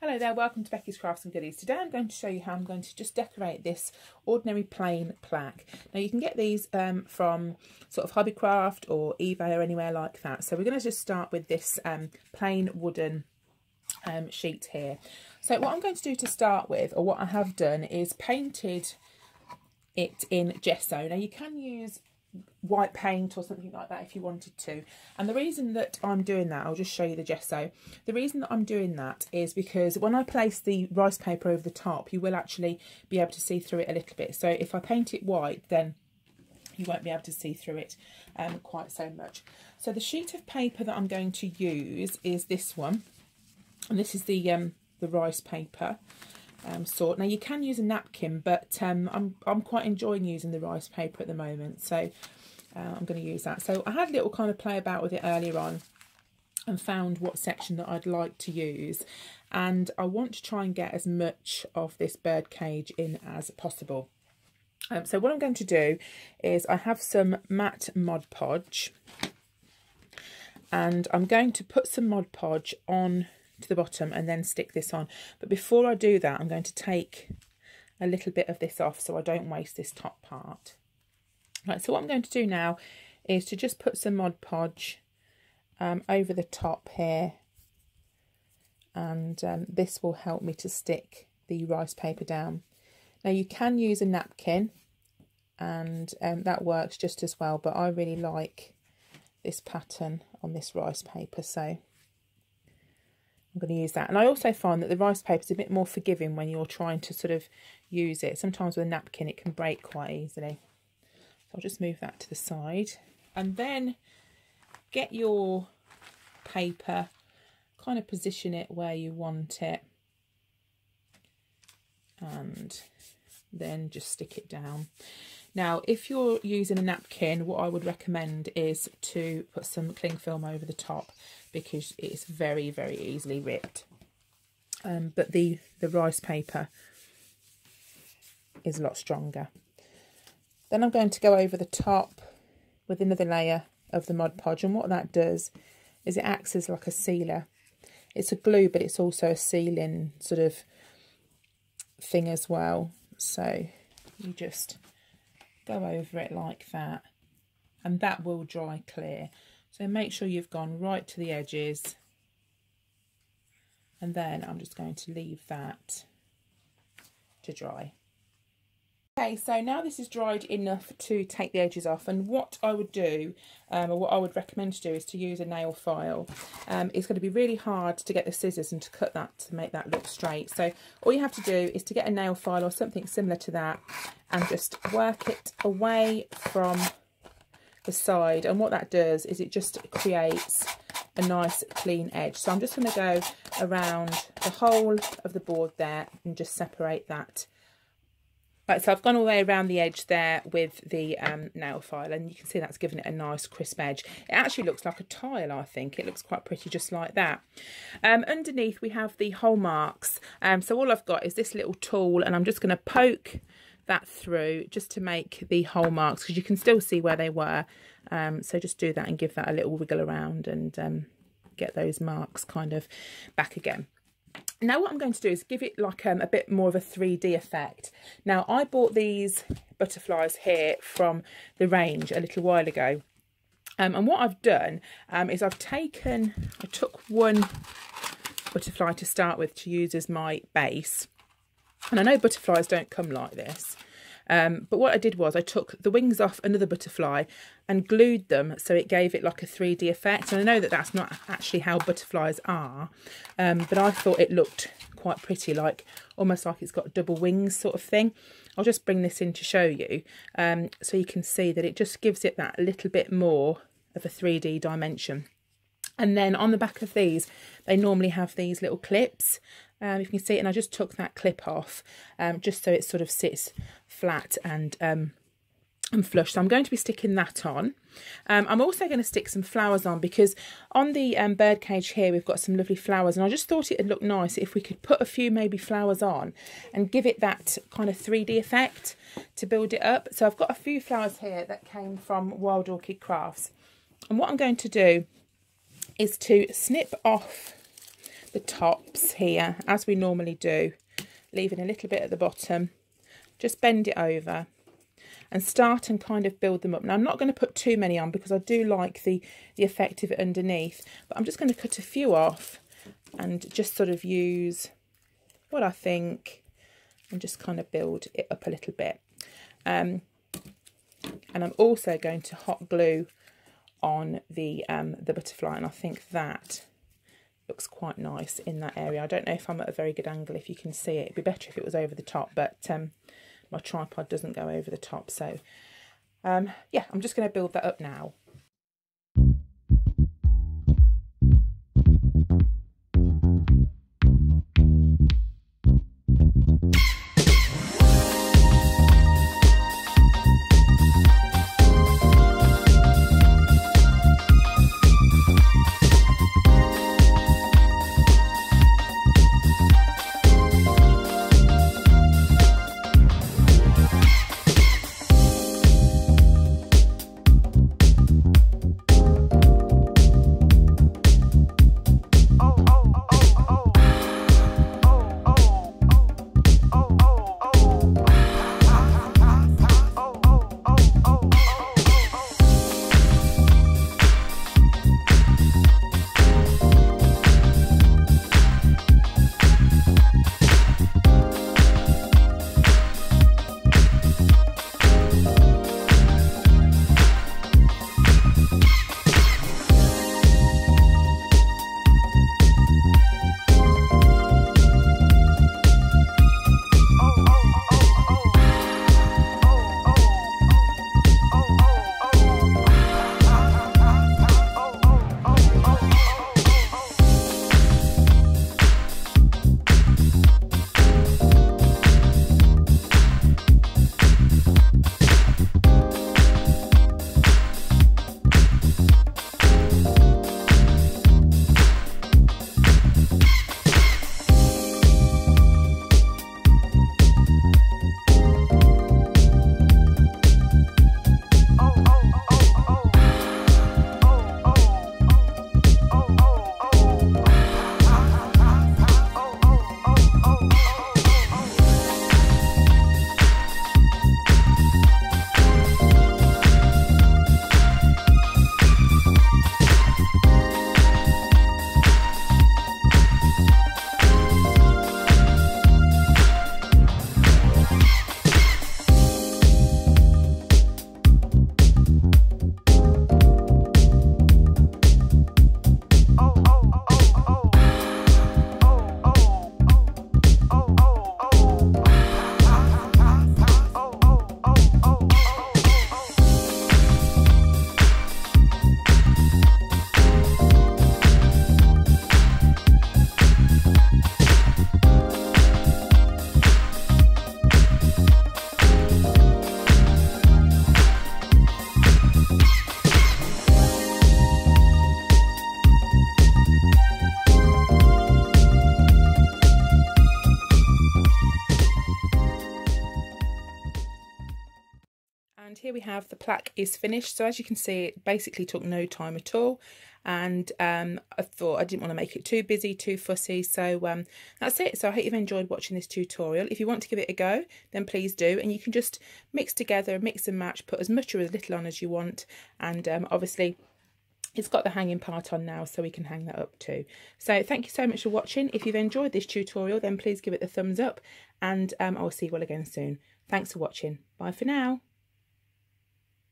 Hello there, welcome to Becky's Crafts and Goodies. Today I'm going to show you how I'm going to just decorate this ordinary plain plaque. Now you can get these from sort of Hobbycraft or eBay or anywhere like that. So we're going to just start with this plain wooden sheet here. So what I'm going to do to start with, or what I have done, is painted it in gesso. Now you can use white paint or something like that if you wanted to, and the reason that I'm doing that, I'll just show you the gesso. The reason that I'm doing that is because when I place the rice paper over the top, you will actually be able to see through it a little bit. So if I paint it white, then you won't be able to see through it quite so much. So the sheet of paper that I'm going to use is this one, and this is the rice paper sort. Now you can use a napkin, but I'm quite enjoying using the rice paper at the moment, so I'm going to use that. So I had a little kind of play about with it earlier on and found what section that I'd like to use, and I want to try and get as much of this bird cage in as possible. So what I'm going to do is I have some matte Mod Podge, and I'm going to put some Mod Podge on to the bottom and then stick this on. But before I do that, I'm going to take a little bit of this off so I don't waste this top part. Right, so what I'm going to do now is to just put some Mod Podge over the top here, and this will help me to stick the rice paper down. Now you can use a napkin, and that works just as well, but I really like this pattern on this rice paper, so I'm going to use that. And I also find that the rice paper is a bit more forgiving when you're trying to sort of use it. Sometimes with a napkin it can break quite easily. So I'll just move that to the side, and then get your paper, kind of position it where you want it, and then just stick it down. Now if you're using a napkin, what I would recommend is to put some cling film over the top, because it's very, very easily ripped. But the rice paper is a lot stronger. Then I'm going to go over the top with another layer of the Mod Podge, and what that does is it acts as like a sealer. It's a glue, but it's also a sealing sort of thing as well. So you just go over it like that, and that will dry clear. So make sure you've gone right to the edges, and then I'm just going to leave that to dry. Okay, so now this is dried enough to take the edges off, and what I would do, or what I would recommend to do, is to use a nail file. It's going to be really hard to get the scissors and to cut that to make that look straight. So all you have to do is to get a nail file or something similar to that, and just work it away from the side, and what that does is it just creates a nice clean edge. So I'm just going to go around the whole of the board there and just separate that. Right, so I've gone all the way around the edge there with the nail file, and you can see that's given it a nice crisp edge. It actually looks like a tile, I think. It looks quite pretty just like that. Underneath we have the hole marks. So all I've got is this little tool, and I'm just going to poke that through just to make the hole marks, because you can still see where they were. So just do that and give that a little wiggle around, and get those marks kind of back again. Now what I'm going to do is give it like a bit more of a 3D effect. Now I bought these butterflies here from the range a little while ago, and what I've done is I took one butterfly to start with to use as my base, and I know butterflies don't come like this, but what I did was I took the wings off another butterfly and glued them, so it gave it like a 3D effect. And I know that that's not actually how butterflies are, but I thought it looked quite pretty, like almost like it's got double wings sort of thing. I'll just bring this in to show you, so you can see that it just gives it that little bit more of a 3D dimension. And then on the back of these, they normally have these little clips. You can see it, and I just took that clip off, just so it sort of sits flat and flush. So I'm going to be sticking that on. I'm also going to stick some flowers on, because on the bird cage here we've got some lovely flowers, and I just thought it would look nice if we could put a few maybe flowers on and give it that kind of 3D effect to build it up. So I've got a few flowers here that came from Wild Orchid Crafts, and what I'm going to do is to snip off the tops here, as we normally do, leaving a little bit at the bottom. Just bend it over and start and kind of build them up. Now, I'm not going to put too many on because I do like the effect of it underneath, but I'm just going to cut a few off and just sort of use what I think and just kind of build it up a little bit. And I'm also going to hot glue on the butterfly, and I think that looks quite nice in that area. I don't know if I'm at a very good angle if you can see it. It'd be better if it was over the top, but my tripod doesn't go over the top. So yeah, I'm just going to build that up now. And here we have the plaque is finished. So as you can see, it basically took no time at all. And I thought I didn't want to make it too busy, too fussy. So that's it. So I hope you've enjoyed watching this tutorial. If you want to give it a go, then please do. And you can just mix together, mix and match, put as much or as little on as you want. And obviously, it's got the hanging part on now, so we can hang that up too. So thank you so much for watching. If you've enjoyed this tutorial, then please give it a thumbs up. And I will see you all again soon. Thanks for watching. Bye for now.